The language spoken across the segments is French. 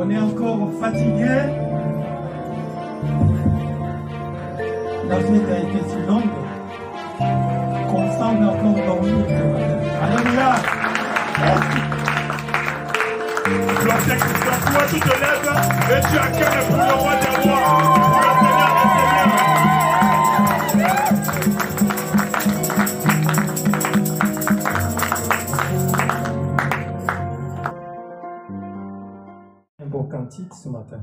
On est encore fatigué. La fête a été si longue qu'on semble encore dormir ce matin. Alléluia. Lorsque toi tu te lèves et tu acclames pour le roi des rois, le Seigneur des seigneurs. Un beau cantique ce matin.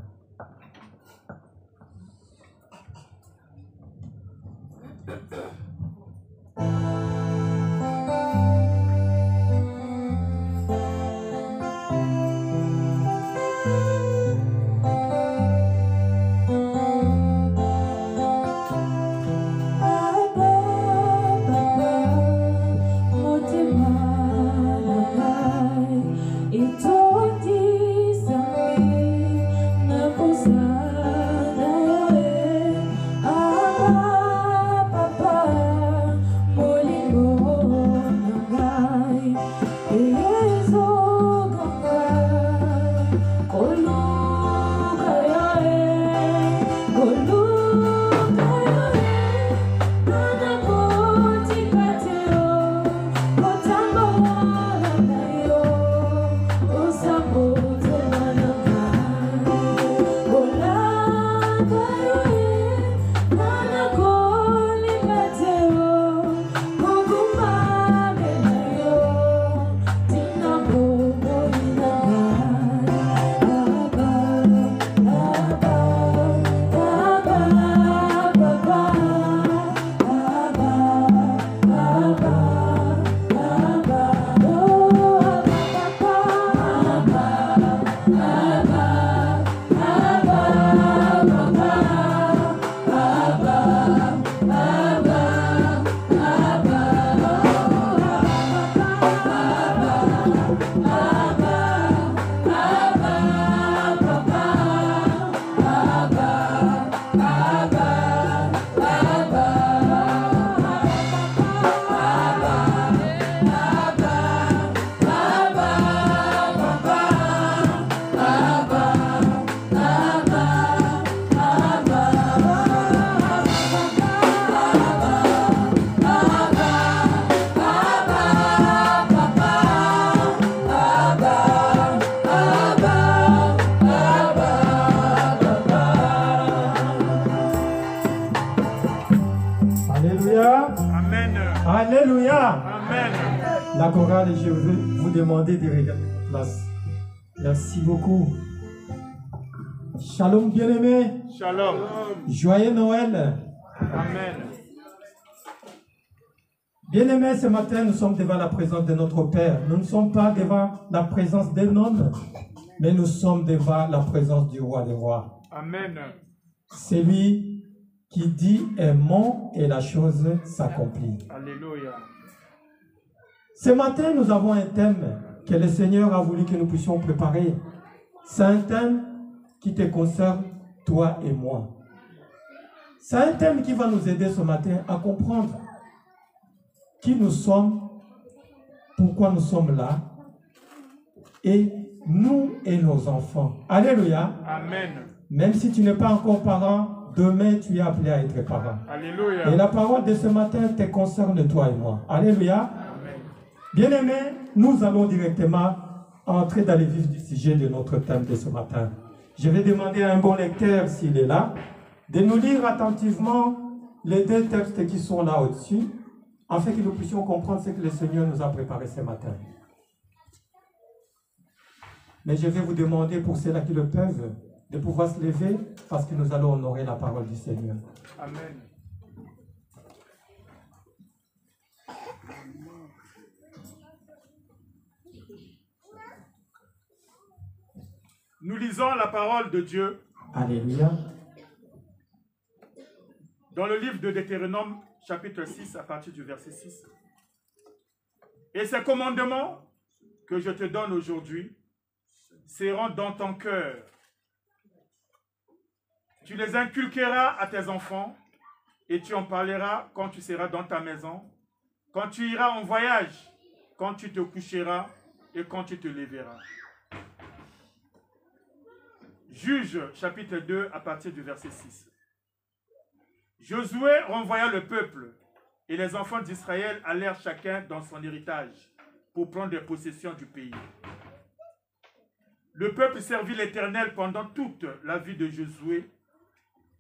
La chorale, je veux vous demander de regarder votre place. Merci beaucoup. Shalom bien-aimés. Shalom. Joyeux Noël. Amen. Bien-aimés, ce matin, nous sommes devant la présence de notre Père. Nous ne sommes pas devant la présence d'un homme, mais nous sommes devant la présence du Roi des Rois. Amen. C'est lui qui dit un mot et la chose s'accomplit. Alléluia. Ce matin, nous avons un thème que le Seigneur a voulu que nous puissions préparer. C'est un thème qui te concerne, toi et moi. C'est un thème qui va nous aider ce matin à comprendre qui nous sommes, pourquoi nous sommes là, et nous et nos enfants. Alléluia. Amen. Même si tu n'es pas encore parent, demain tu es appelé à être parent. Alléluia. Et la parole de ce matin te concerne, toi et moi. Alléluia. Bien-aimés, nous allons directement entrer dans le vif du sujet de notre thème de ce matin. Je vais demander à un bon lecteur, s'il est là, de nous lire attentivement les deux textes qui sont là au-dessus, afin que nous puissions comprendre ce que le Seigneur nous a préparé ce matin. Mais je vais vous demander, pour ceux-là qui le peuvent, de pouvoir se lever, parce que nous allons honorer la parole du Seigneur. Amen. Nous lisons la parole de Dieu. Alléluia. Dans le livre de Deutéronome, chapitre 6, à partir du verset 6. Et ces commandements que je te donne aujourd'hui seront dans ton cœur. Tu les inculqueras à tes enfants et tu en parleras quand tu seras dans ta maison, quand tu iras en voyage, quand tu te coucheras et quand tu te lèveras. Juges chapitre 2 à partir du verset 6. Josué renvoya le peuple et les enfants d'Israël allèrent chacun dans son héritage pour prendre possession du pays. Le peuple servit l'Éternel pendant toute la vie de Josué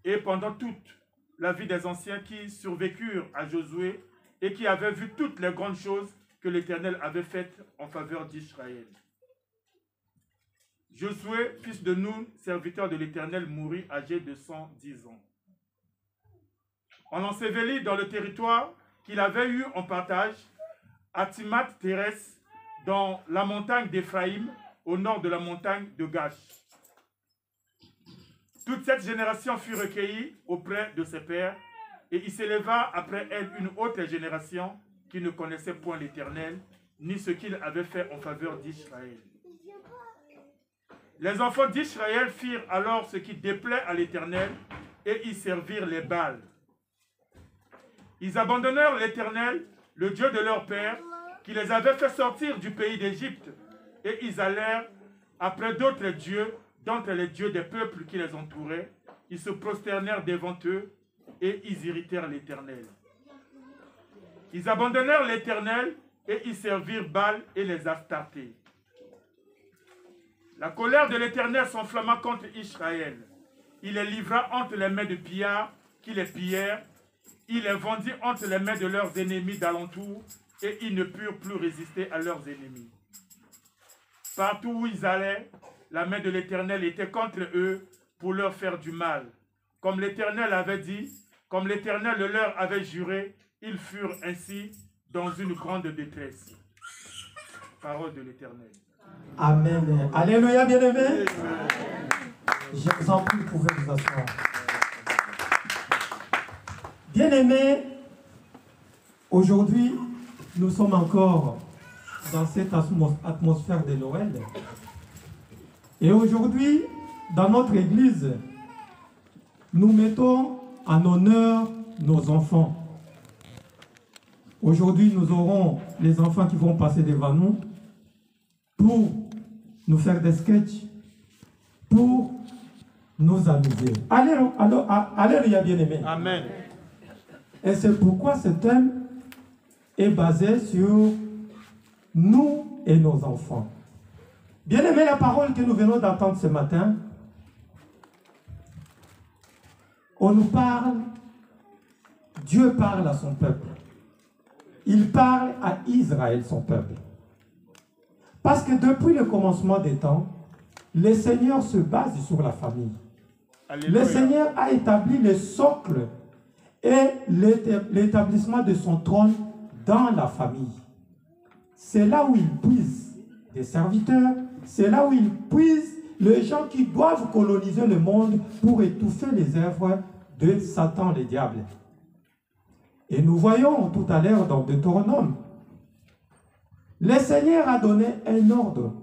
et pendant toute la vie des anciens qui survécurent à Josué et qui avaient vu toutes les grandes choses que l'Éternel avait faites en faveur d'Israël. Josué, fils de Nun, serviteur de l'Éternel, mourut âgé de 110 ans. On l'ensevelit dans le territoire qu'il avait eu en partage à Timnath-Thérès, dans la montagne d'Éphraïm, au nord de la montagne de Gash. Toute cette génération fut recueillie auprès de ses pères, et il s'éleva après elle une autre génération qui ne connaissait point l'Éternel, ni ce qu'il avait fait en faveur d'Israël. Les enfants d'Israël firent alors ce qui déplaît à l'Éternel, et y servirent les Baals. Ils abandonnèrent l'Éternel, le Dieu de leur père, qui les avait fait sortir du pays d'Égypte, et ils allèrent après d'autres dieux, d'entre les dieux des peuples qui les entouraient. Ils se prosternèrent devant eux, et ils irritèrent l'Éternel. Ils abandonnèrent l'Éternel, et ils servirent Baal et les Astartés. La colère de l'Éternel s'enflamma contre Israël. Il les livra entre les mains de pillards qui les pillèrent. Il les vendit entre les mains de leurs ennemis d'alentour, et ils ne purent plus résister à leurs ennemis. Partout où ils allaient, la main de l'Éternel était contre eux pour leur faire du mal. Comme l'Éternel avait dit, comme l'Éternel le leur avait juré, ils furent ainsi dans une grande détresse. Parole de l'Éternel. Amen. Alléluia, bien-aimés. Je vous en prie, vous pouvez vous asseoir. Bien-aimés, aujourd'hui, nous sommes encore dans cette atmosphère de Noël. Et aujourd'hui, dans notre église, nous mettons en honneur nos enfants. Aujourd'hui, nous aurons les enfants qui vont passer devant nous pour nous faire des sketchs, pour nous amuser. Alléluia, bien-aimés. Amen. Et c'est pourquoi ce thème est basé sur nous et nos enfants. Bien-aimés, la parole que nous venons d'entendre ce matin, on nous parle, Dieu parle à son peuple. Il parle à Israël, son peuple. Parce que depuis le commencement des temps, le Seigneur se base sur la famille. Alléluia. Le Seigneur a établi le socle et l'établissement de son trône dans la famille. C'est là où il puise des serviteurs, c'est là où il puise les gens qui doivent coloniser le monde pour étouffer les œuvres de Satan, le diable. Et nous voyons tout à l'heure dans Deutéronome, le Seigneur a donné un ordre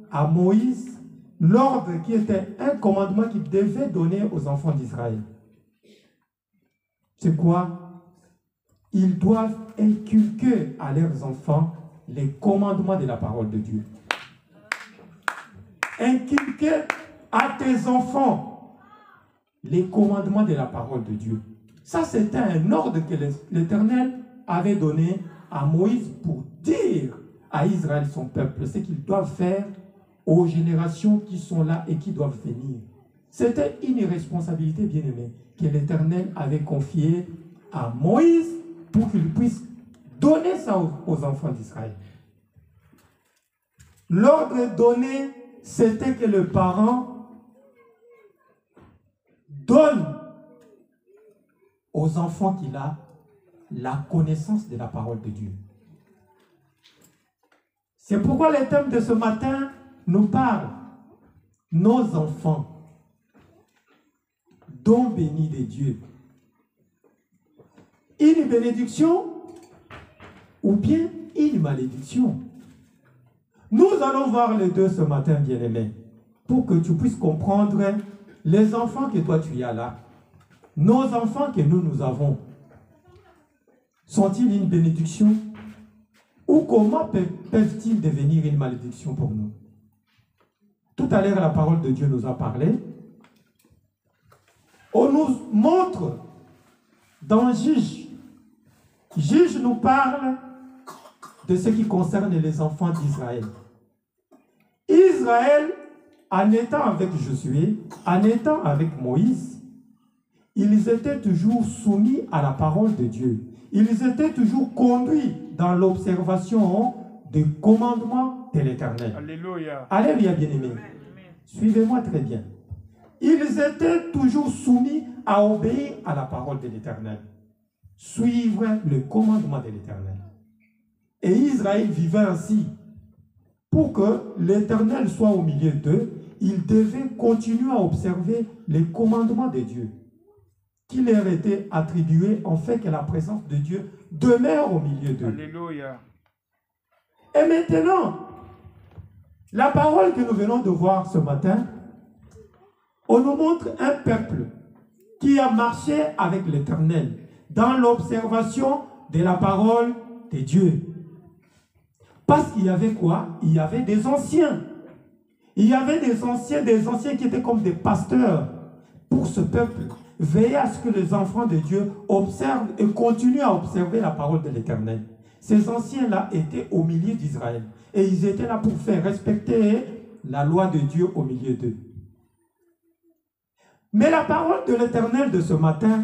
à Moïse, l'ordre qui était un commandement qu'il devait donner aux enfants d'Israël. C'est quoi? Ils doivent inculquer à leurs enfants les commandements de la parole de Dieu. Inculquer à tes enfants les commandements de la parole de Dieu. Ça, c'était un ordre que l'Éternel avait donné à Moïse pour dire à Israël, son peuple, ce qu'ils doivent faire aux générations qui sont là et qui doivent venir. C'était une responsabilité, bien-aimée, que l'Éternel avait confiée à Moïse pour qu'il puisse donner ça aux enfants d'Israël. L'ordre donné, c'était que le parent donne aux enfants qu'il a la connaissance de la parole de Dieu. C'est pourquoi le thème de ce matin nous parle. Nos enfants, dons bénis de Dieu. Une bénédiction ou bien une malédiction. Nous allons voir les deux ce matin, bien-aimés, pour que tu puisses comprendre les enfants que toi tu as là. Nos enfants que nous avons. Sont-ils une bénédiction ou comment peuvent-ils devenir une malédiction pour nous? tout à l'heure la parole de Dieu nous a parlé, on nous montre dans Juge. Juge nous parle de ce qui concerne les enfants d'Israël. Israël, en étant avec Josué, en étant avec Moïse, ils étaient toujours soumis à la parole de Dieu. Ils étaient toujours conduits dans l'observation des commandements de l'Éternel. Alléluia. Alléluia, bien-aimés. Suivez-moi très bien. Ils étaient toujours soumis à obéir à la parole de l'Éternel. Suivre le commandement de l'Éternel. Et Israël vivait ainsi. Pour que l'Éternel soit au milieu d'eux, ils devaient continuer à observer les commandements de Dieu qui leur étaient attribués en fait que la présence de Dieu demeure au milieu d'eux. Alléluia. Et maintenant, la parole que nous venons de voir ce matin, on nous montre un peuple qui a marché avec l'Éternel dans l'observation de la parole de Dieu. Parce qu'il y avait quoi? Il y avait des anciens. Il y avait des anciens qui étaient comme des pasteurs pour ce peuple. Veillez à ce que les enfants de Dieu observent et continuent à observer la parole de l'Éternel. Ces anciens-là étaient au milieu d'Israël. Et ils étaient là pour faire respecter la loi de Dieu au milieu d'eux. Mais la parole de l'Éternel de ce matin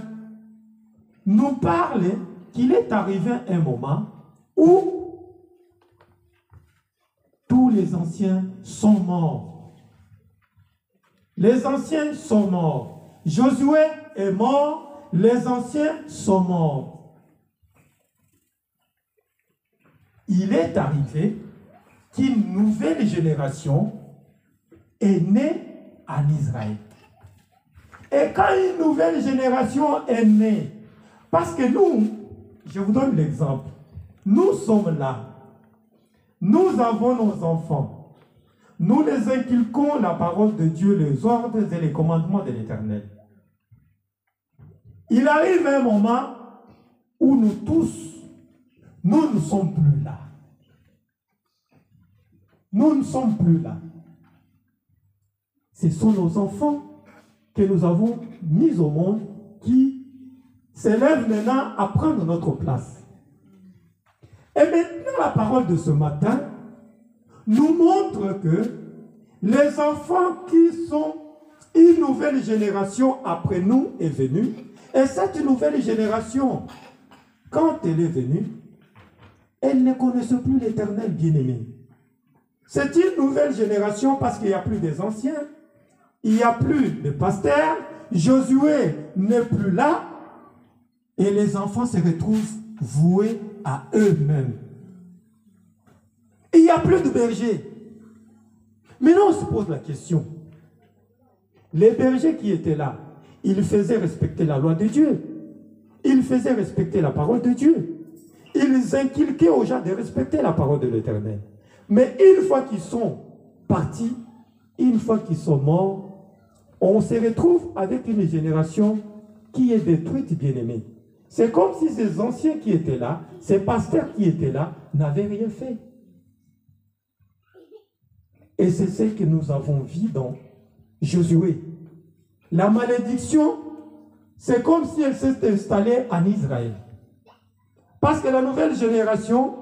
nous parle qu'il est arrivé un moment où tous les anciens sont morts. Les anciens sont morts. Josué est mort. Les anciens sont morts. Il est arrivé qu'une nouvelle génération est née en Israël. Et quand une nouvelle génération est née, parce que nous, je vous donne l'exemple, nous sommes là. Nous avons nos enfants. Nous les inculquons la parole de Dieu, les ordres et les commandements de l'Éternel. Il arrive un moment où nous tous, nous ne sommes plus là. Nous ne sommes plus là. Ce sont nos enfants que nous avons mis au monde qui s'élèvent maintenant à prendre notre place. Et maintenant, la parole de ce matin nous montre que les enfants qui sont une nouvelle génération après nous est venue. Et cette nouvelle génération, quand elle est venue, elle ne connaissait plus l'Éternel bien-aimé. C'est une nouvelle génération parce qu'il n'y a plus des anciens, il n'y a plus de pasteurs, Josué n'est plus là, et les enfants se retrouvent voués à eux-mêmes. Il n'y a plus de bergers. Maintenant, on se pose la question. Les bergers qui étaient là, ils faisaient respecter la loi de Dieu. Ils faisaient respecter la parole de Dieu. Ils inculquaient aux gens de respecter la parole de l'Éternel. Mais une fois qu'ils sont partis, une fois qu'ils sont morts, on se retrouve avec une génération qui est détruite, bien-aimée. C'est comme si ces anciens qui étaient là, ces pasteurs qui étaient là, n'avaient rien fait. Et c'est ce que nous avons vu dans Josué. La malédiction, c'est comme si elle s'est installée en Israël. Parce que la nouvelle génération,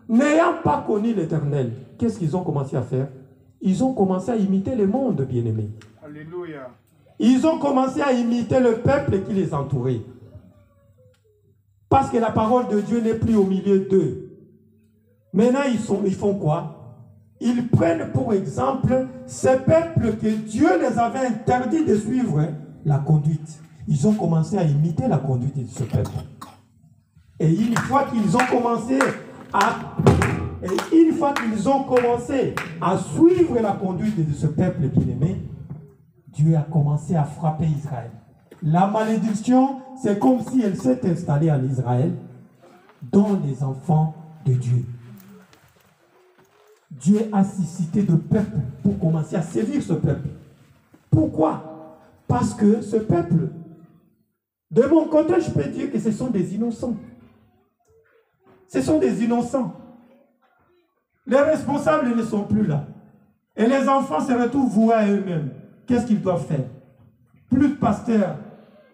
n'ayant pas connu l'Éternel, qu'est-ce qu'ils ont commencé à faire? Ils ont commencé à imiter le monde, bien-aimé. Alléluia. Ils ont commencé à imiter le peuple qui les entourait. Parce que la parole de Dieu n'est plus au milieu d'eux. Maintenant, ils font quoi? Ils prennent pour exemple ces peuples que Dieu les avait interdit de suivre la conduite. Ils ont commencé à imiter la conduite de ce peuple. Et une fois qu'ils ont commencé à suivre la conduite de ce peuple bien-aimé, Dieu a commencé à frapper Israël. La malédiction, c'est comme si elle s'est installée en Israël, dans les enfants de Dieu. Dieu a suscité de peuple pour commencer à sévir ce peuple. Pourquoi? Parce que ce peuple, de mon côté, je peux dire que ce sont des innocents. Ce sont des innocents. Les responsables ne sont plus là. Et les enfants se retrouvent voués à eux-mêmes. Qu'est-ce qu'ils doivent faire? Plus de pasteurs,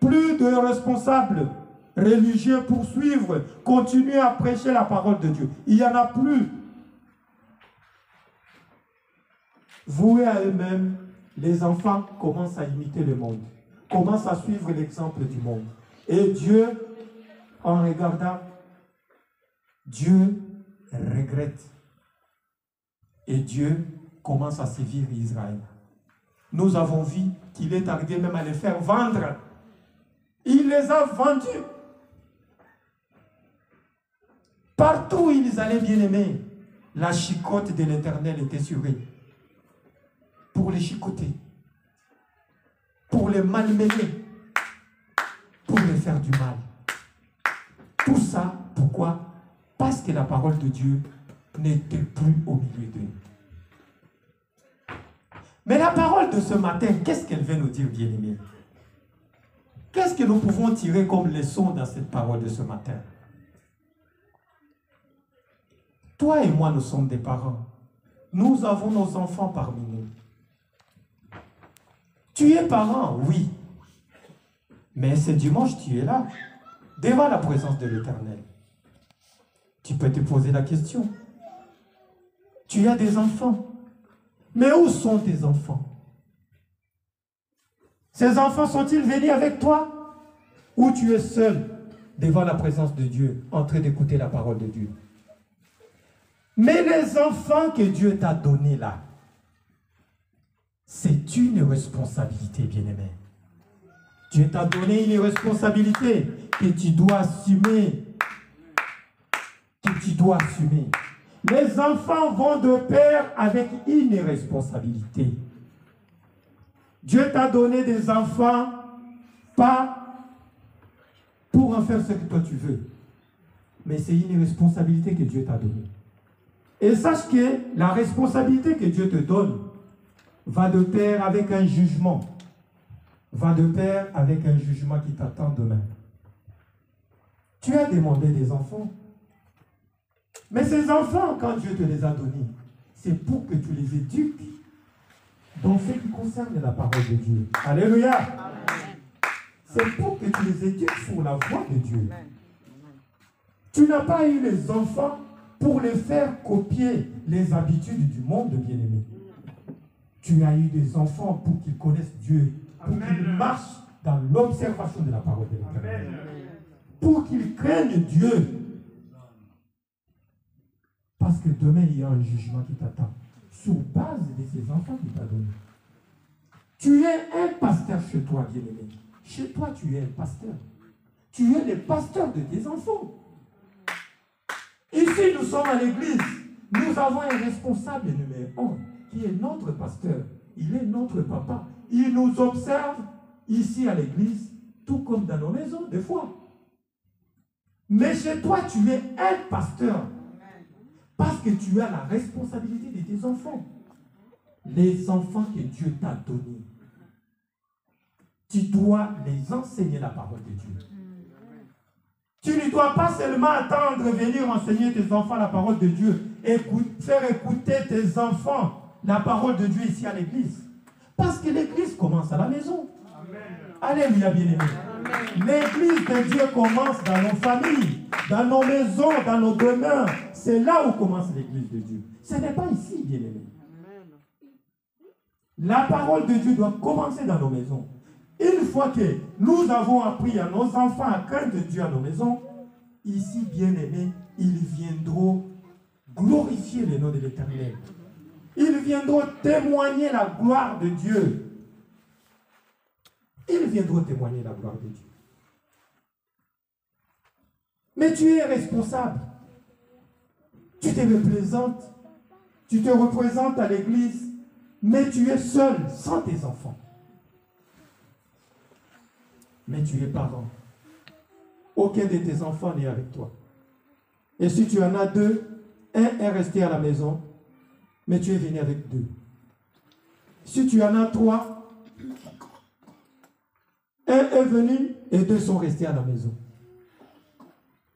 plus de responsables religieux pour suivre, continuer à prêcher la parole de Dieu. Il n'y en a plus. Voués à eux-mêmes, les enfants commencent à imiter le monde, commencent à suivre l'exemple du monde. Et Dieu, en regardant, Dieu regrette. Et Dieu commence à sévir Israël. Nous avons vu qu'il est arrivé même à les faire vendre. Il les a vendus. Partout où ils allaient, bien aimés, la chicote de l'Éternel était sur eux. Pour les chicoter, pour les malmener, pour les faire du mal. Tout ça, pourquoi? Parce que la parole de Dieu n'était plus au milieu d'eux. Mais la parole de ce matin, qu'est-ce qu'elle veut nous dire, bien-aimés? Qu'est-ce que nous pouvons tirer comme leçon dans cette parole de ce matin? Toi et moi, nous sommes des parents. Nous avons nos enfants parmi nous. Tu es parent, oui. Mais ce dimanche, tu es là, devant la présence de l'Éternel. Tu peux te poser la question. Tu as des enfants. Mais où sont tes enfants? Ces enfants sont-ils venus avec toi? Ou tu es seul devant la présence de Dieu, en train d'écouter la parole de Dieu? Mais les enfants que Dieu t'a donnés là, c'est une responsabilité, bien-aimé. Dieu t'a donné une responsabilité que tu dois assumer. Que tu dois assumer. Les enfants vont de pair avec une responsabilité. Dieu t'a donné des enfants, pas pour en faire ce que toi tu veux, mais c'est une responsabilité que Dieu t'a donnée. Et sache que la responsabilité que Dieu te donne va de pair avec un jugement. Va de pair avec un jugement qui t'attend demain. Tu as demandé des enfants. Mais ces enfants, quand Dieu te les a donnés, c'est pour que tu les éduques dans ce qui concerne la parole de Dieu. Alléluia. C'est pour que tu les éduques sur la voie de Dieu. Tu n'as pas eu les enfants pour les faire copier les habitudes du monde, bien-aimé. Tu as eu des enfants pour qu'ils connaissent Dieu, pour qu'ils marchent dans l'observation de la parole de l'Éternel, pour qu'ils craignent Dieu. Parce que demain, il y a un jugement qui t'attend, sur base de ces enfants qu'il t'a donnés. Tu es un pasteur chez toi, bien-aimé. Chez toi, tu es un pasteur. Tu es le pasteur de tes enfants. Ici, nous sommes à l'église. Nous avons un responsable numéro 1 qui est notre pasteur. Il est notre papa. Il nous observe ici à l'église, tout comme dans nos maisons, des fois. Mais chez toi, tu es un pasteur. Parce que tu as la responsabilité de tes enfants. Les enfants que Dieu t'a donnés. Tu dois les enseigner la parole de Dieu. Tu ne dois pas seulement attendre venir enseigner tes enfants la parole de Dieu. Faire écouter tes enfants la parole de Dieu ici à l'église. Parce que l'église commence à la maison. Amen. Alléluia, bien-aimé. L'église de Dieu commence dans nos familles, dans nos maisons, dans nos demeures. C'est là où commence l'église de Dieu. Ce n'est pas ici, bien-aimé. La parole de Dieu doit commencer dans nos maisons. Une fois que nous avons appris à nos enfants à craindre Dieu à nos maisons, ici, bien-aimés, ils viendront glorifier le nom de l'Éternel. Ils viendront témoigner la gloire de Dieu. Ils viendront témoigner la gloire de Dieu. Mais tu es responsable. Tu te représentes à l'église, mais tu es seul, sans tes enfants. Mais tu es parent. Aucun de tes enfants n'est avec toi. Et si tu en as deux, un est resté à la maison, mais tu es venu avec deux. Si tu en as trois, un est venu et deux sont restés à la maison.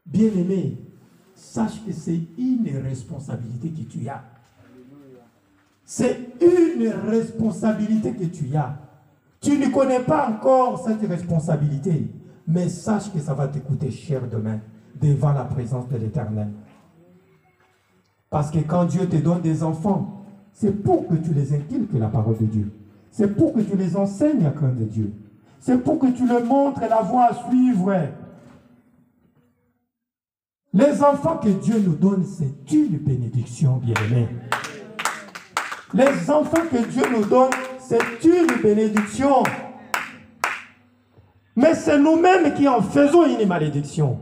Bien-aimé, sache que c'est une responsabilité que tu as. C'est une responsabilité que tu as. Tu ne connais pas encore cette responsabilité, mais sache que ça va te coûter cher demain, devant la présence de l'Éternel. Parce que quand Dieu te donne des enfants, c'est pour que tu les inculques la parole de Dieu. C'est pour que tu les enseignes à craindre de Dieu. C'est pour que tu leur montres la voie à suivre. Les enfants que Dieu nous donne, c'est une bénédiction, bien-aimés. Les enfants que Dieu nous donne, c'est une bénédiction. Mais c'est nous-mêmes qui en faisons une malédiction.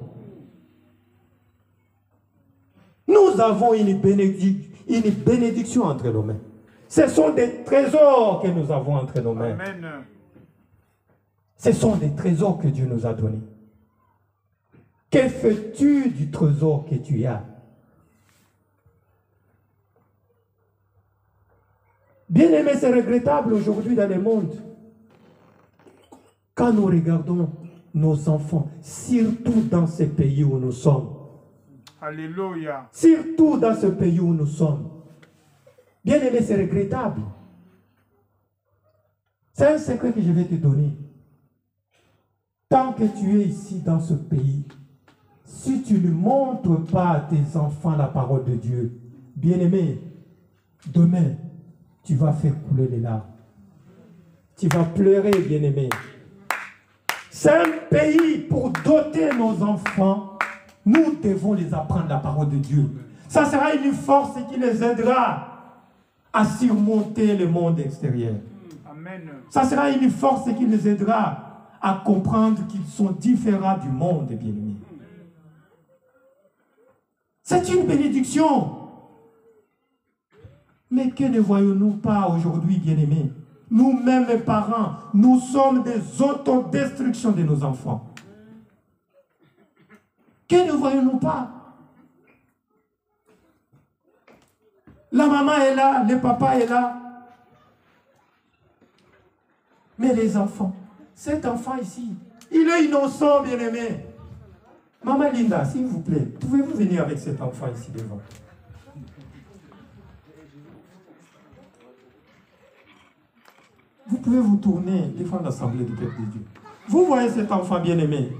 Nous avons une bénédiction entre nos mains. Ce sont des trésors que nous avons entre nos mains. Amen. Ce sont des trésors que Dieu nous a donnés. Que fais-tu du trésor que tu as? Bien-aimé, c'est regrettable aujourd'hui dans le monde. Quand nous regardons nos enfants, surtout dans ce pays où nous sommes. Alléluia. Surtout dans ce pays où nous sommes. Bien-aimé, c'est regrettable. C'est un secret que je vais te donner. Tant que tu es ici dans ce pays, si tu ne montres pas à tes enfants la parole de Dieu, bien-aimé, demain, tu vas faire couler les larmes. Tu vas pleurer, bien-aimé. C'est un pays pour doter nos enfants. Nous devons les apprendre la parole de Dieu. Ça sera une force qui les aidera à surmonter le monde extérieur. Amen. Ça sera une force qui les aidera à comprendre qu'ils sont différents du monde, bien-aimés. C'est une bénédiction. Mais que ne voyons-nous pas aujourd'hui, bien-aimés? Nous-mêmes, parents, nous sommes des autodestructions de nos enfants. Que ne voyons-nous pas? La maman est là, le papa est là. Mais les enfants, cet enfant ici, il est innocent, bien-aimé. Maman Linda, s'il vous plaît, pouvez-vous venir avec cet enfant ici devant? Vous pouvez vous tourner devant l'Assemblée du peuple de Dieu. Vous voyez cet enfant bien-aimé.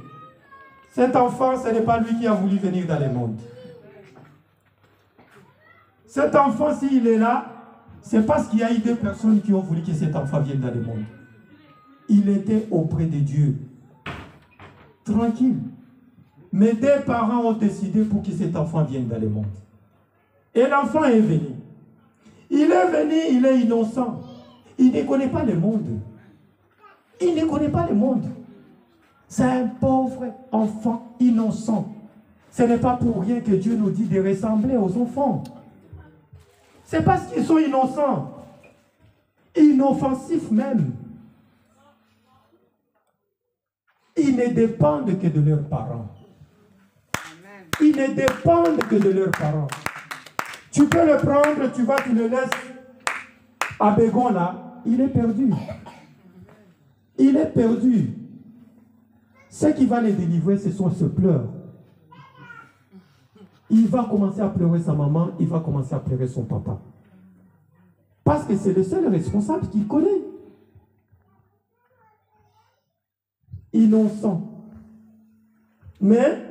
Cet enfant, ce n'est pas lui qui a voulu venir dans le monde. Cet enfant, s'il est là, c'est parce qu'il y a eu deux personnes qui ont voulu que cet enfant vienne dans le monde. Il était auprès de Dieu. Tranquille. Mais des parents ont décidé pour que cet enfant vienne dans le monde. Et l'enfant est venu. Il est venu, il est innocent. Il ne connaît pas le monde. Il ne connaît pas le monde. C'est un pauvre enfant innocent. Ce n'est pas pour rien que Dieu nous dit de ressembler aux enfants. C'est parce qu'ils sont innocents. Inoffensifs même. Ils ne dépendent que de leurs parents. Ils ne dépendent que de leurs parents. Tu peux le prendre, tu le laisses à Bégon là. Il est perdu. Il est perdu. Ce qui va les délivrer, ce sont ses pleurs. Il va commencer à pleurer sa maman, il va commencer à pleurer son papa. Parce que c'est le seul responsable qu'il connaît. Innocent. Mais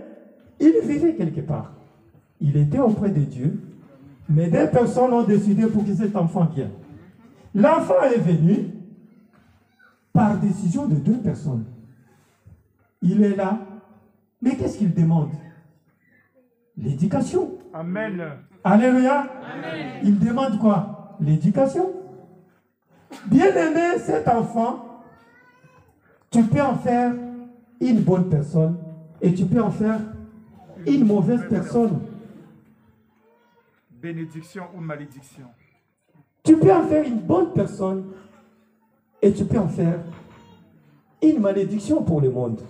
il vivait quelque part. Il était auprès de Dieu, mais des personnes ont décidé pour que cet enfant vienne. L'enfant est venu par décision de deux personnes. Il est là, mais qu'est-ce qu'il demande? L'éducation. Amen. Alléluia. Amen. Il demande quoi? L'éducation. Bien-aimé, cet enfant, tu peux en faire une bonne personne et tu peux en faire une mauvaise personne. Bénédiction ou malédiction. Tu peux en faire une bonne personne et tu peux en faire une malédiction pour le monde.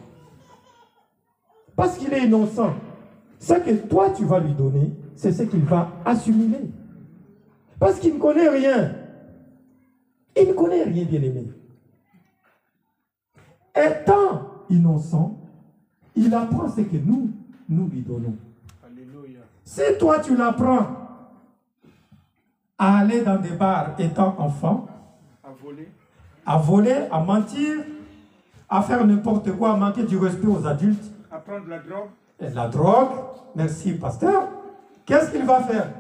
Parce qu'il est innocent. Ce que toi tu vas lui donner, c'est ce qu'il va assimiler. Parce qu'il ne connaît rien. Il ne connaît rien, bien-aimé. Étant innocent, il apprend ce que nous lui donnons. Alléluia. Si toi tu l'apprends à aller dans des bars étant enfant, à voler, à mentir, à faire n'importe quoi, à manquer du respect aux adultes. À prendre la drogue. Et la drogue, merci pasteur, qu'est-ce qu'il va faire?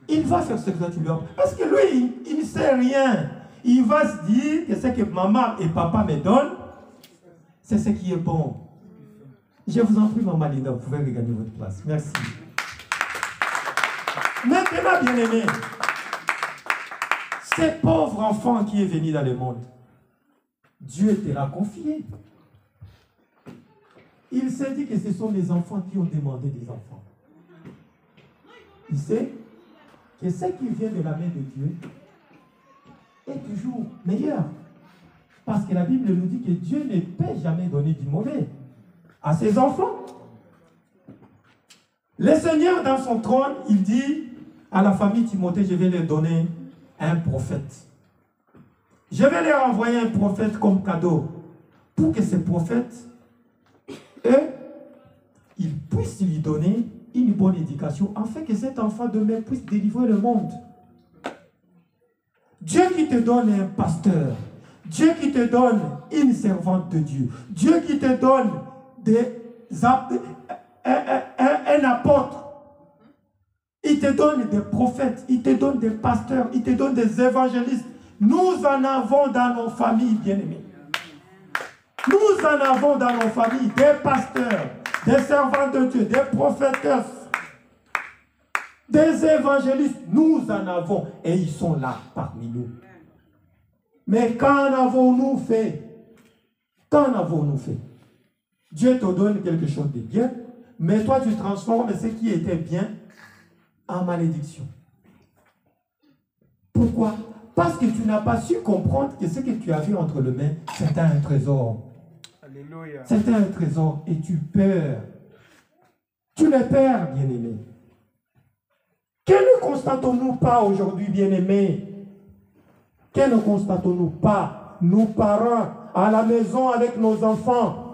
Il va faire ce que toi tu lui as. Parce que lui, il ne sait rien. Il va se dire que ce que maman et papa me donnent, c'est ce qui est bon. Je vous en prie, maman Linda, vous pouvez regagner votre place. Merci. Maintenant, bien-aimé, ce pauvre enfant qui est venu dans le monde, Dieu te l'a confié. Il s'est dit que ce sont les enfants qui ont demandé des enfants. Il sait que ce qui vient de la main de Dieu est toujours meilleur. Parce que la Bible nous dit que Dieu ne peut jamais donner du mauvais à ses enfants. Le Seigneur, dans son trône, il dit à la famille Timothée, je vais leur donner un prophète. Je vais leur envoyer un prophète comme cadeau pour que ce prophète, eux, ils puissent lui donner une bonne éducation afin que cet enfant demain puisse délivrer le monde. Dieu qui te donne un pasteur, Dieu qui te donne une servante de Dieu, Dieu qui te donne un apôtre, il te donne des prophètes, il te donne des pasteurs, il te donne des évangélistes. Nous en avons dans nos familles, bien-aimés. Nous en avons dans nos familles des pasteurs, des servants de Dieu, des prophétesses, des évangélistes. Nous en avons et ils sont là parmi nous. Mais qu'en avons-nous fait? Qu'en avons-nous fait? Dieu te donne quelque chose de bien, mais toi tu transformes ce qui était bien en malédiction. Pourquoi? Parce que tu n'as pas su comprendre que ce que tu avais entre les mains, c'était un trésor. Alléluia. C'était un trésor et tu perds. Tu le perds, bien-aimé. Que ne constatons-nous pas aujourd'hui, bien-aimés? Que ne constatons-nous pas, nous parents, à la maison avec nos enfants?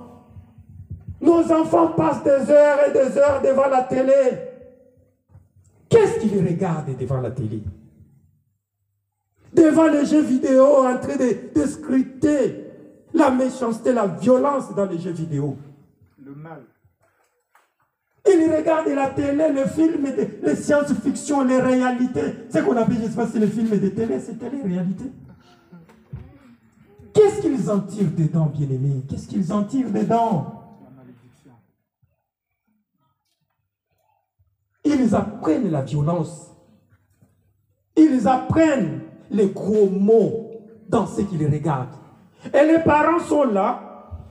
Nos enfants passent des heures et des heures devant la télé. Qu'est-ce qu'ils regardent devant la télé? Devant les jeux vidéo, en train de scruter la méchanceté, la violence dans les jeux vidéo. Le mal. Ils regardent la télé, les films, les science-fiction, les réalités. Ce qu'on appelle, je ne sais pas si les films de télé, c'est télé-réalité. Qu'est-ce qu'ils en tirent dedans, bien-aimés? Qu'est-ce qu'ils en tirent dedans? La malédiction. Ils apprennent la violence. Ils apprennent les gros mots dans ce qu'ils regardent. Et les parents sont là,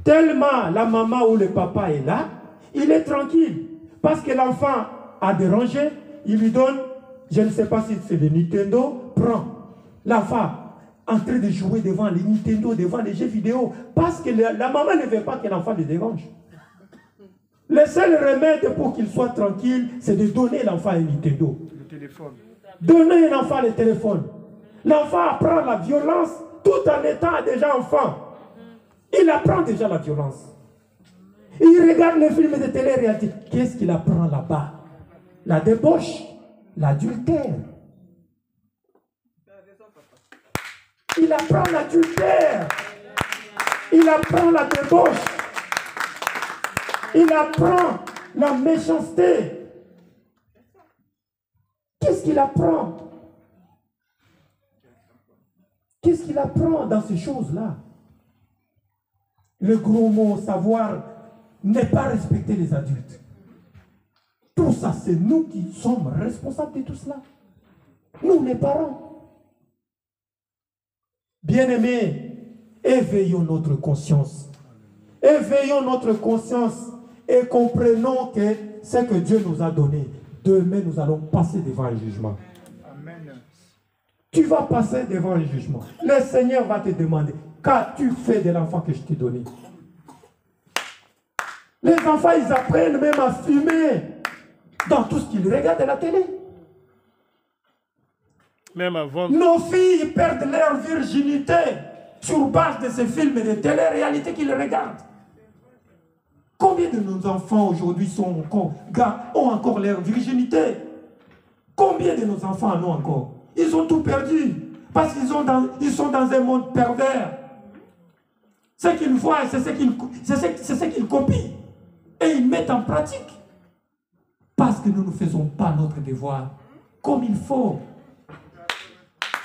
tellement la maman ou le papa est là, il est tranquille. Parce que l'enfant a dérangé, il lui donne, je ne sais pas si c'est le Nintendo, prends. L'enfant en train de jouer devant les Nintendo, devant les jeux vidéo, parce que la maman ne veut pas que l'enfant le dérange. Le seul remède pour qu'il soit tranquille, c'est de donner l'enfant un Nintendo. Le téléphone. Donner un enfant le téléphone. L'enfant apprend la violence tout en étant déjà enfant. Il apprend déjà la violence. Il regarde les films de télé-réalité. Qu'est-ce qu'il apprend là-bas? La débauche, l'adultère. Il apprend l'adultère. Il apprend la débauche. Il apprend la méchanceté. Qu'est-ce qu'il apprend? Qu'est-ce qu'il apprend dans ces choses-là? Le gros mot, savoir, ne pas respecter les adultes. Tout ça, c'est nous qui sommes responsables de tout cela. Nous, les parents. Bien-aimés, éveillons notre conscience. Éveillons notre conscience et comprenons que ce que Dieu nous a donné, demain nous allons passer devant un jugement. Amen. Tu vas passer devant un jugement. Le Seigneur va te demander, qu'as-tu fait de l'enfant que je t'ai donné? Les enfants, ils apprennent même à fumer dans tout ce qu'ils regardent à la télé. Même avant. Nos filles perdent leur virginité sur base de ces films de télé-réalité qu'ils regardent. Combien de nos enfants aujourd'hui ont encore leur virginité? Combien de nos enfants en ont encore? Ils ont tout perdu parce qu'ils sont dans un monde pervers. Ce qu'ils voient, c'est ce qu'ils copient. Et ils mettent en pratique. Parce que nous ne faisons pas notre devoir comme il faut.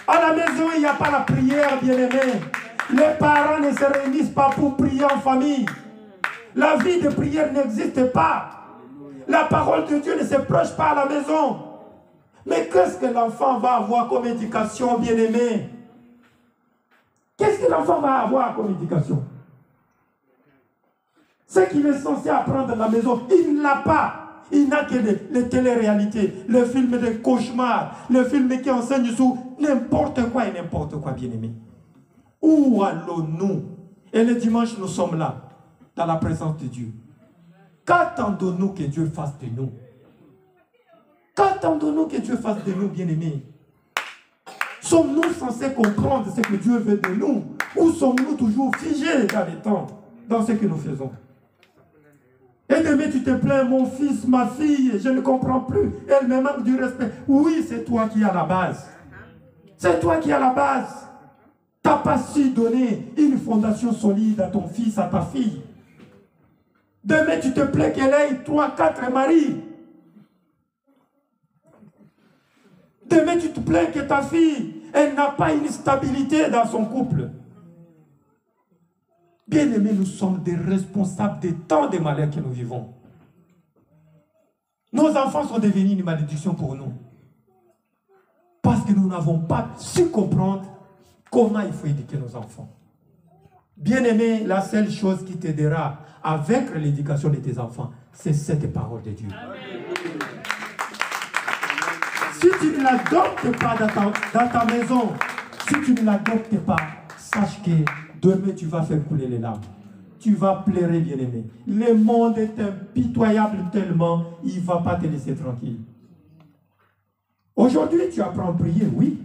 À la maison, il n'y a pas la prière, bien-aimés. Les parents ne se réunissent pas pour prier en famille. La vie de prière n'existe pas. La parole de Dieu ne se prêche pas à la maison. Mais qu'est-ce que l'enfant va avoir comme éducation, bien-aimé? Qu'est-ce que l'enfant va avoir comme éducation? Ce qu'il est censé apprendre à la maison, il ne l'a pas. Il n'a que les téléréalités, les films de cauchemars, les films qui enseignent sur n'importe quoi et n'importe quoi, bien-aimé. Où allons-nous? Et le dimanche, nous sommes là, dans la présence de Dieu. Qu'attendons-nous que Dieu fasse de nous? Qu'attendons-nous que Dieu fasse de nous, bien-aimés? Sommes-nous censés comprendre ce que Dieu veut de nous? Ou sommes-nous toujours figés dans les temps, dans ce que nous faisons? Et demain, tu te plains, mon fils, ma fille, je ne comprends plus. Elle me manque du respect. Oui, c'est toi qui as la base. C'est toi qui as la base. Tu n'as pas su donner une fondation solide à ton fils, à ta fille. Demain, tu te plains qu'elle ait 3, 4 maris. Demain, tu te plains que ta fille, elle n'a pas une stabilité dans son couple. Bien-aimés, nous sommes des responsables de tant de malheurs que nous vivons. Nos enfants sont devenus une malédiction pour nous. Parce que nous n'avons pas su comprendre comment il faut éduquer nos enfants. Bien-aimé, la seule chose qui t'aidera avec l'éducation de tes enfants, c'est cette parole de Dieu. Amen. Si tu ne l'adoptes pas dans ta maison, si tu ne l'adoptes pas, sache que demain tu vas faire couler les larmes. Tu vas pleurer, bien-aimé. Le monde est impitoyable tellement, il ne va pas te laisser tranquille. Aujourd'hui, tu apprends à prier, oui.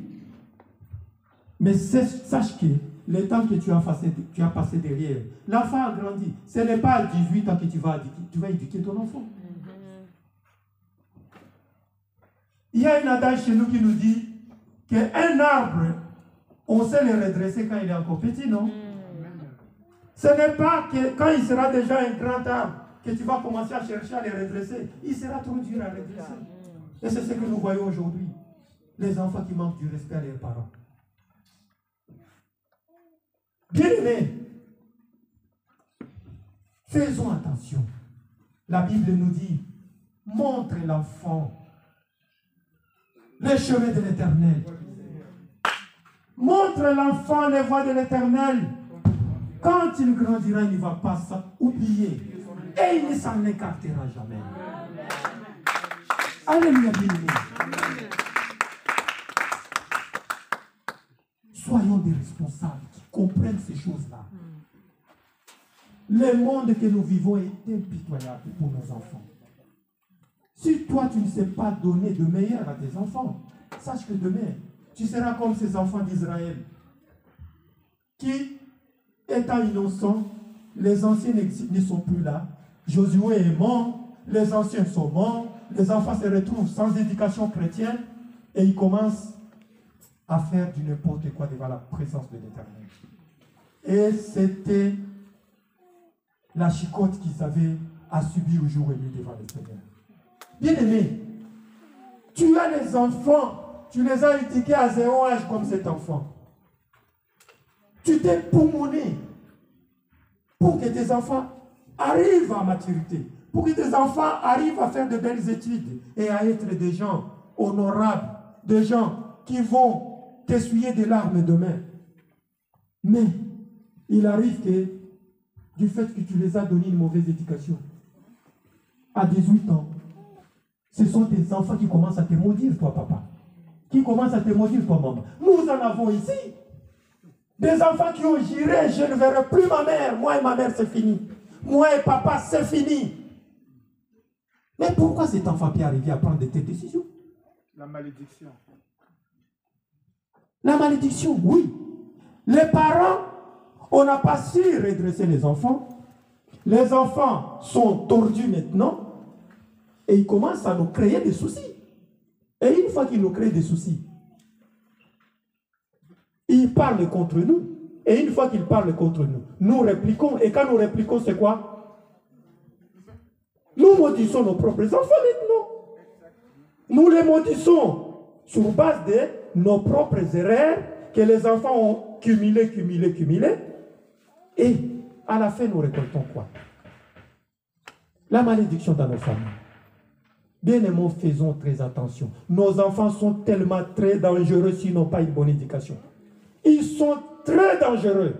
Mais sache que le temps que tu as passé derrière, l'enfant a grandi. Ce n'est pas à 18 ans que tu vas éduquer ton enfant. Il y a un adage chez nous qui nous dit qu'un arbre, on sait le redresser quand il est encore petit, non? Ce n'est pas que quand il sera déjà un grand arbre que tu vas commencer à chercher à le redresser. Il sera trop dur à redresser. Et c'est ce que nous voyons aujourd'hui. Les enfants qui manquent du respect à leurs parents. Bien-aimés, faisons attention. La Bible nous dit, montre l'enfant les chemins de l'Éternel. Montre l'enfant les voies de l'Éternel. Quand il grandira, il ne va pas s'oublier. Et il ne s'en écartera jamais. Alléluia, bien-aimés. Soyons des responsables qui comprennent ces choses-là. Le monde que nous vivons est impitoyable pour nos enfants. Si toi, tu ne sais pas donner de meilleur à tes enfants, sache que demain, tu seras comme ces enfants d'Israël qui, étant innocents, les anciens ne sont plus là. Josué est mort, les anciens sont morts, les enfants se retrouvent sans éducation chrétienne et ils commencent à faire du n'importe quoi devant la présence de l'Éternel. Et c'était la chicote qu'ils avaient à subir au jour et nuit devant le Seigneur. Bien-aimé, tu as les enfants, tu les as éduqués à 0 âge comme cet enfant. Tu t'es poumoné pour que tes enfants arrivent à maturité, pour que tes enfants arrivent à faire de belles études et à être des gens honorables, des gens qui vont t'essuyer des larmes demain. Mais il arrive que, du fait que tu les as donné une mauvaise éducation, à 18 ans, ce sont tes enfants qui commencent à te maudire, toi, papa. Qui commencent à te maudire, toi, maman. Nous en avons ici. Des enfants qui ont juré, je ne verrai plus ma mère. Moi et ma mère, c'est fini. Moi et papa, c'est fini. Mais pourquoi cet enfant peut arriver à prendre de telles décisions? La malédiction. La malédiction, oui. Les parents, on n'a pas su redresser les enfants. Les enfants sont tordus maintenant. Et ils commencent à nous créer des soucis. Et une fois fois qu'il nous crée des soucis, il parle contre nous. Et une fois qu'il parle contre nous, nous répliquons. Et quand nous répliquons, c'est quoi? Nous maudissons nos propres enfants maintenant. Nous les maudissons sur base de nos propres erreurs que les enfants ont cumulées. Et à la fin, nous récoltons quoi? La malédiction dans nos familles. Bien-aimés, faisons très attention. Nos enfants sont tellement très dangereux s'ils n'ont pas une bonne éducation. Ils sont très dangereux.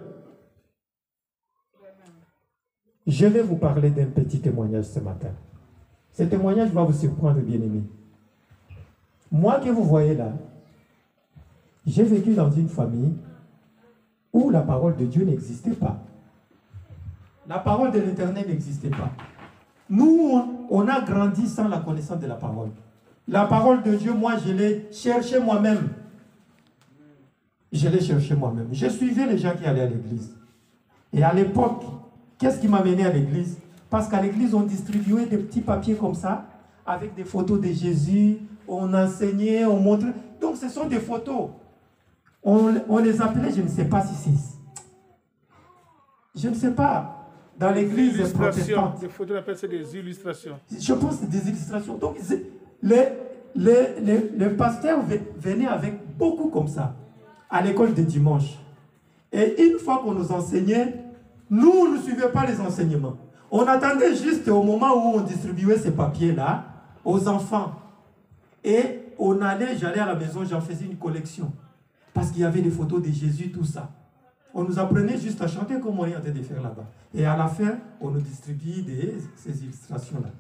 Je vais vous parler d'un petit témoignage ce matin. Ce témoignage va vous surprendre, bien-aimés. Moi que vous voyez là, j'ai vécu dans une famille où la parole de Dieu n'existait pas. La parole de l'Éternel n'existait pas. Nous, on a grandi sans la connaissance de la parole. La parole de Dieu, moi, je l'ai cherchée moi-même. Je l'ai cherchée moi-même. Je suivais les gens qui allaient à l'église. Et à l'époque, qu'est-ce qui m'a mené à l'église? Parce qu'à l'église, on distribuait des petits papiers comme ça, avec des photos de Jésus, on enseignait, on montrait. Donc, ce sont des photos. On les appelait, je ne sais pas si c'est... Je ne sais pas. Dans l'église protestante. Des photos, on appelle ça des illustrations. Je pense que c'est des illustrations. Donc, les pasteurs venaient avec beaucoup comme ça, à l'école de dimanche. Et une fois qu'on nous enseignait, nous, on ne suivait pas les enseignements. On attendait juste au moment où on distribuait ces papiers-là aux enfants. Et j'allais à la maison, j'en faisais une collection. Parce qu'il y avait des photos de Jésus, tout ça. On nous apprenait juste à chanter comme on est en train de faire là-bas. Et à la fin, on nous distribuait ces illustrations-là.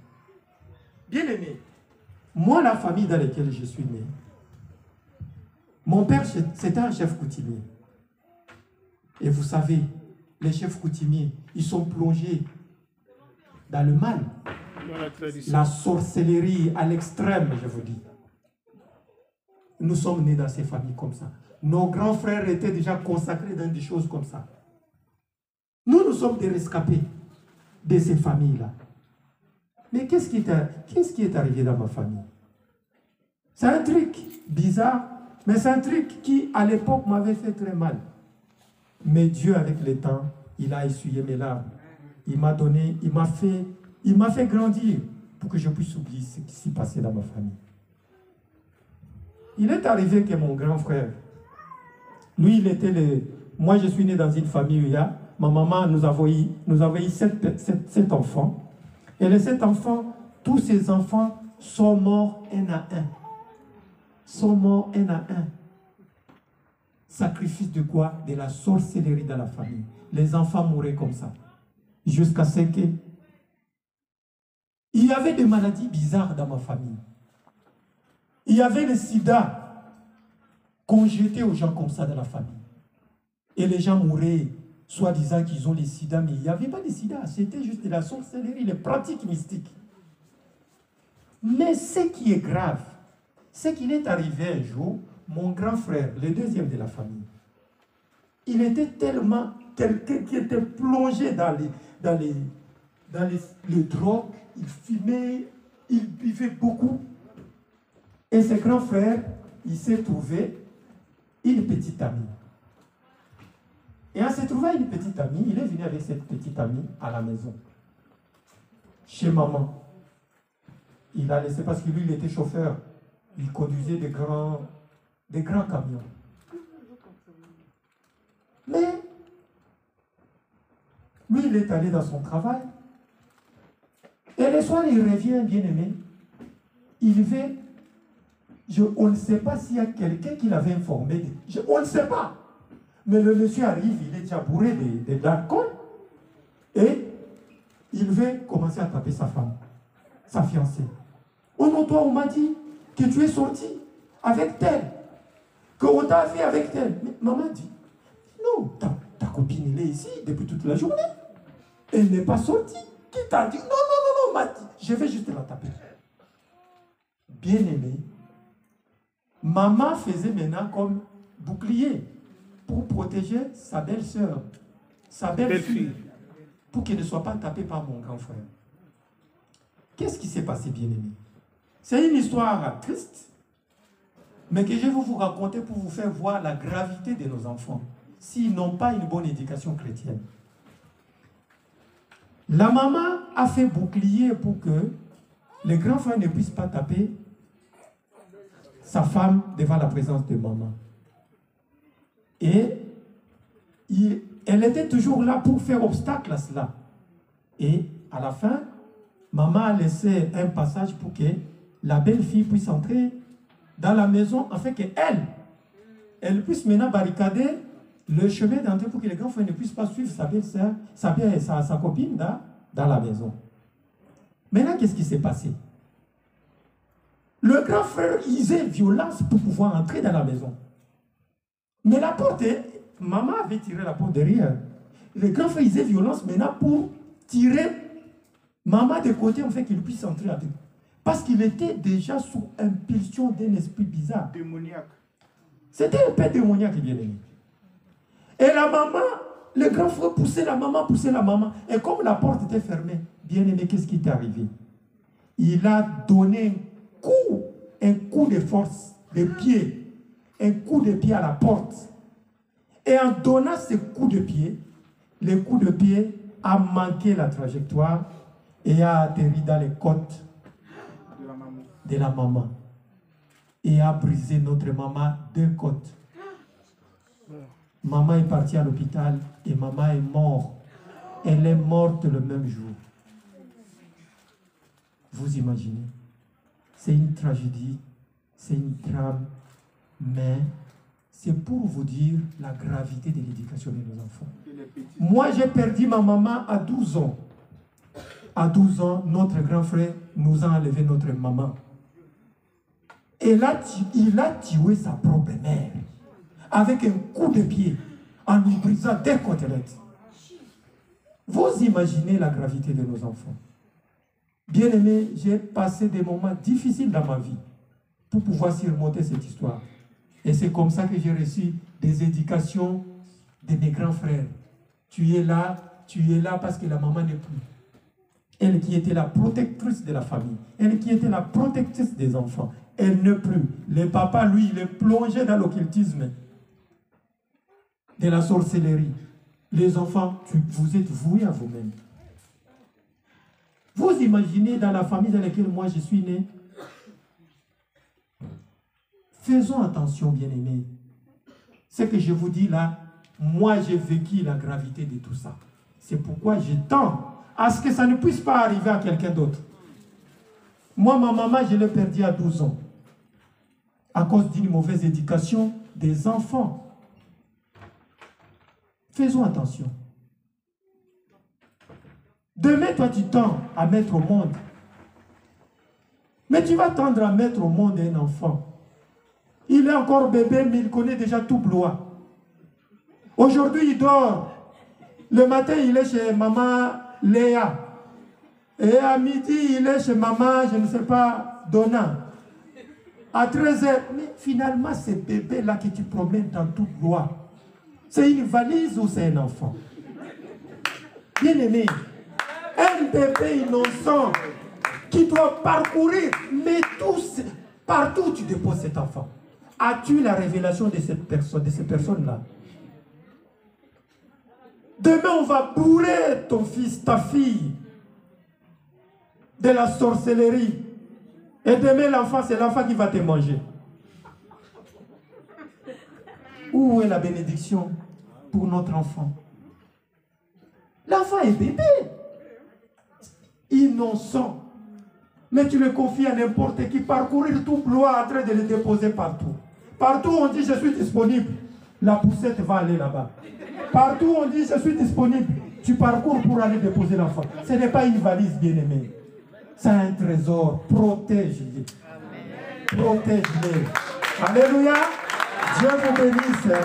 Bien aimé, moi, la famille dans laquelle je suis né, mon père, c'était un chef coutumier. Et vous savez, les chefs coutumiers, ils sont plongés dans le mal. Dans la sorcellerie à l'extrême, je vous dis. Nous sommes nés dans ces familles comme ça. Nos grands frères étaient déjà consacrés dans des choses comme ça. Nous sommes des rescapés de ces familles-là. Mais qu'est-ce qui est arrivé dans ma famille? C'est un truc bizarre, mais c'est un truc qui, à l'époque, m'avait fait très mal. Mais Dieu, avec le temps, il a essuyé mes larmes. Il m'a fait grandir pour que je puisse oublier ce qui s'est passé dans ma famille. Il est arrivé que mon grand frère, lui, moi, je suis né dans une famille où il y a, ma maman, nous avons eu 7 enfants. Et les 7 enfants, tous ces enfants sont morts un à un. Sont morts un à un. Sacrifice de quoi? De la sorcellerie dans la famille. Les enfants mouraient comme ça. Jusqu'à 5 ans. Il y avait des maladies bizarres dans ma famille. Il y avait le sida qu'on jetait aux gens comme ça dans la famille. Et les gens mouraient, soi-disant qu'ils ont le sida, mais il n'y avait pas de sida. C'était juste de la sorcellerie, les pratiques mystiques. Mais ce qui est grave, c'est qu'il est arrivé un jour, mon grand frère, le deuxième de la famille, il était tellement quelqu'un qui était plongé dans les drogues, il fumait, il buvait beaucoup. Et ce grand frère, il s'est trouvé une petite amie. Et en se trouvant une petite amie, il est venu avec cette petite amie à la maison, chez maman. Il a laissé, parce que lui, il était chauffeur. Il conduisait des grands camions. Mais, lui, il est allé dans son travail. Et le soir, il revient, bien aimé. Il fait... on ne sait pas s'il y a quelqu'un qui l'avait informé. On ne sait pas. Mais le monsieur arrive, il est déjà bourré d'alcool. Et il veut commencer à taper sa femme, sa fiancée. Oh non, toi, on m'a dit que tu es sorti avec tel, qu'on t'a fait avec tel. Mais maman dit, non, ta copine, elle est ici depuis toute la journée. Elle n'est pas sortie. Qui t'a dit? Non, m'a dit, je vais juste la taper. Bien aimé, maman faisait maintenant comme bouclier pour protéger sa belle-sœur, sa belle-fille, pour qu'elle ne soit pas tapée par mon grand frère. Qu'est-ce qui s'est passé, bien-aimé? C'est une histoire triste, mais que je vais vous raconter pour vous faire voir la gravité de nos enfants s'ils n'ont pas une bonne éducation chrétienne. La maman a fait bouclier pour que les grands frères ne puissent pas taper sa femme devant la présence de maman. Et elle était toujours là pour faire obstacle à cela. Et à la fin, maman a laissé un passage pour que la belle-fille puisse entrer dans la maison, afin qu'elle puisse maintenant barricader le chemin d'entrée pour que les grands frères ne puissent pas suivre sa belle-sœur, sa copine dans la maison. Maintenant, qu'est-ce qui s'est passé? Le grand frère usait violence pour pouvoir entrer dans la maison. Mais la porte, maman avait tiré la porte derrière. Le grand frère usait violence maintenant pour tirer maman de côté, en fait qu'il puisse entrer avec. Parce qu'il était déjà sous impulsion d'un esprit bizarre. Démoniaque. C'était un peu démoniaque, bien aimé. Et la maman, le grand frère poussait la maman. Et comme la porte était fermée, bien aimé, qu'est-ce qui est arrivé? Il a donné un coup de force, de pied, un coup de pied à la porte. Et en donnant ce coup de pied, le coup de pied a manqué la trajectoire et a atterri dans les côtes de la maman. Et a brisé notre maman 2 côtes. Maman est partie à l'hôpital et maman est morte. Elle est morte le même jour. Vous imaginez? C'est une tragédie, c'est une drame, mais c'est pour vous dire la gravité de l'éducation de nos enfants. Moi, j'ai perdu ma maman à 12 ans. À 12 ans, notre grand frère nous a enlevé notre maman. Et là, il a tué sa propre mère avec un coup de pied en lui brisant 2 côtelettes. Vous imaginez la gravité de nos enfants. Bien aimé, j'ai passé des moments difficiles dans ma vie pour pouvoir surmonter cette histoire. Et c'est comme ça que j'ai reçu des éducations de mes grands frères. Tu es là parce que la maman n'est plus. Elle qui était la protectrice de la famille, elle qui était la protectrice des enfants, elle n'est plus. Le papa, lui, il est plongé dans l'occultisme, de la sorcellerie. Les enfants, vous êtes voués à vous-même. Vous imaginez dans la famille dans laquelle moi je suis né? Faisons attention, bien-aimés. Ce que je vous dis là, moi j'ai vécu la gravité de tout ça. C'est pourquoi je tends à ce que ça ne puisse pas arriver à quelqu'un d'autre. Moi, ma maman, je l'ai perdue à 12 ans. À cause d'une mauvaise éducation des enfants. Faisons attention. Demain, toi, tu tends à mettre au monde. Mais tu vas tendre à mettre au monde un enfant. Il est encore bébé, mais il connaît déjà tout Blois. Aujourd'hui, il dort. Le matin, il est chez maman Léa. Et à midi, il est chez maman, je ne sais pas, Donna. À 13h, mais finalement, ce bébé-là que tu promènes dans toute Blois, c'est une valise ou c'est un enfant? Bien aimé, un bébé innocent qui doit parcourir, mais partout où tu déposes cet enfant. As-tu la révélation de cette personne, de ces personnes-là? Demain, on va bourrer ton fils, ta fille, de la sorcellerie. Et demain, l'enfant, c'est l'enfant qui va te manger. Où est la bénédiction pour notre enfant? L'enfant est bébé, innocent. Mais tu le confies à n'importe qui, parcourir tout Blois en train de le déposer partout. Partout on dit je suis disponible, la poussette va aller là-bas. Partout on dit je suis disponible, tu parcours pour aller déposer l'enfant. Ce n'est pas une valise, bien-aimée. C'est un trésor. Protège-les. Protège-les. Alléluia. Dieu vous bénisse.